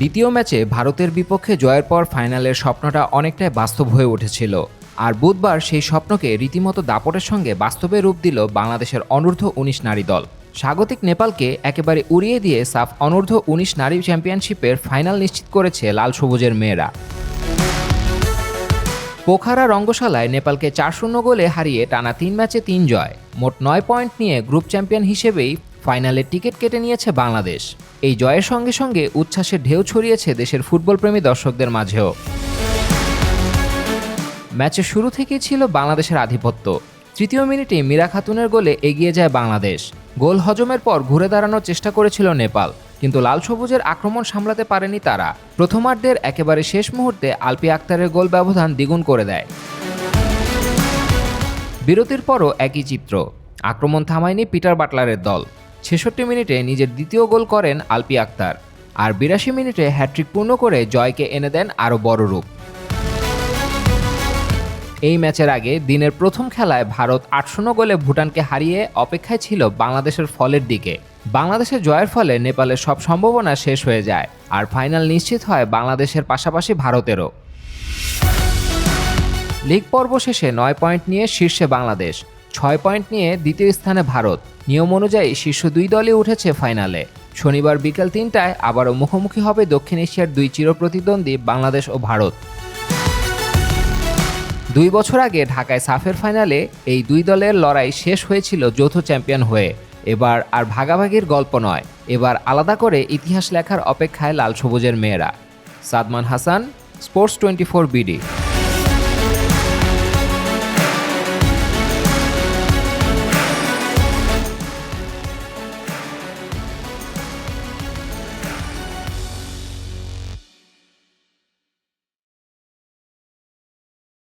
দ্বিতীয় ম্যাচে ভারতের বিপক্ষে জয়ের পর ফাইনালের স্বপ্নটা অনেকটাই বাস্তব হয়ে উঠেছিল। আর বুধবার সেই স্বপ্নকে রীতিমতো দাপটের সঙ্গে বাস্তবে রূপ দিল বাংলাদেশের অনূর্ধ্ব-19 নারী দল। স্বাগতিক নেপালকে একেবারে উড়িয়ে দিয়ে সাফ অনূর্ধ্ব-19 নারী চ্যাম্পিয়নশিপের ফাইনাল নিশ্চিত করেছে লাল সবুজের মেয়েরা। পোখারা রঙ্গশালায় নেপালকে 4-0 গোলে হারিয়ে টানা 3 ম্যাচে 3 জয়, মোট 9 পয়েন্ট নিয়ে গ্রুপ চ্যাম্পিয়ন হিসেবেই ফাইনালের টিকিট কেটে নিয়েছে বাংলাদেশ। এই জয়ের সঙ্গে সঙ্গে উচ্ছ্বাসের ঢেউ ছড়িয়েছে দেশের ফুটবলপ্রেমী দর্শকদের মাঝেও। ম্যাচের শুরু থেকেই ছিল বাংলাদেশের আধিপত্য। তৃতীয় মিনিটে মীরা খাতুনের গোলে এগিয়ে যায় বাংলাদেশ। গোল হজমের পর ঘুরে দাঁড়ানোর চেষ্টা করেছিল নেপাল, কিন্তু লাল সবুজের আক্রমণ সামলাতে পারেনি তারা। প্রথমার্ধের একেবারে শেষ মুহূর্তে আলপি আক্তারের গোল ব্যবধান দ্বিগুণ করে দেয়। বিরতির পরও একই চিত্র, আক্রমণ থামায়নি পিটার বাটলারের দল। 66 মিনিটে নিজের দ্বিতীয় গোল করেন আলপি আক্তার, আর 82 মিনিটে হ্যাট্রিক পূর্ণ করে জয়কে এনে দেন আরও বড় রূপ। এই ম্যাচের আগে দিনের প্রথম খেলায় ভারত 8-0 গোলে ভুটানকে হারিয়ে অপেক্ষায় ছিল বাংলাদেশের ফলের দিকে। বাংলাদেশের জয়ের ফলে নেপালের সব সম্ভাবনা শেষ হয়ে যায়, আর ফাইনাল নিশ্চিত হয় বাংলাদেশের পাশাপাশি ভারতেরও। লিগ পর্ব শেষে 9 পয়েন্ট নিয়ে শীর্ষে বাংলাদেশ, 6 পয়েন্ট নিয়ে দ্বিতীয় স্থানে ভারত। নিয়ম অনুযায়ী শীর্ষ দুই দলই উঠেছে ফাইনালে। শনিবার বিকেল 3টায় আবারও মুখোমুখি হবে দক্ষিণ এশিয়ার দুই চিরপ্রতিদ্বন্দ্বী বাংলাদেশ ও ভারত। 2 বছর আগে ঢাকায় সাফের ফাইনালে এই দুই দলের লড়াই শেষ হয়েছিল যৌথ চ্যাম্পিয়ন হয়ে। এবার আর ভাগাভাগির গল্প নয়, এবার আলাদা করে ইতিহাস লেখার অপেক্ষায় লাল সবুজের মেয়েরা। Sadman Hasan, sports 24 BD.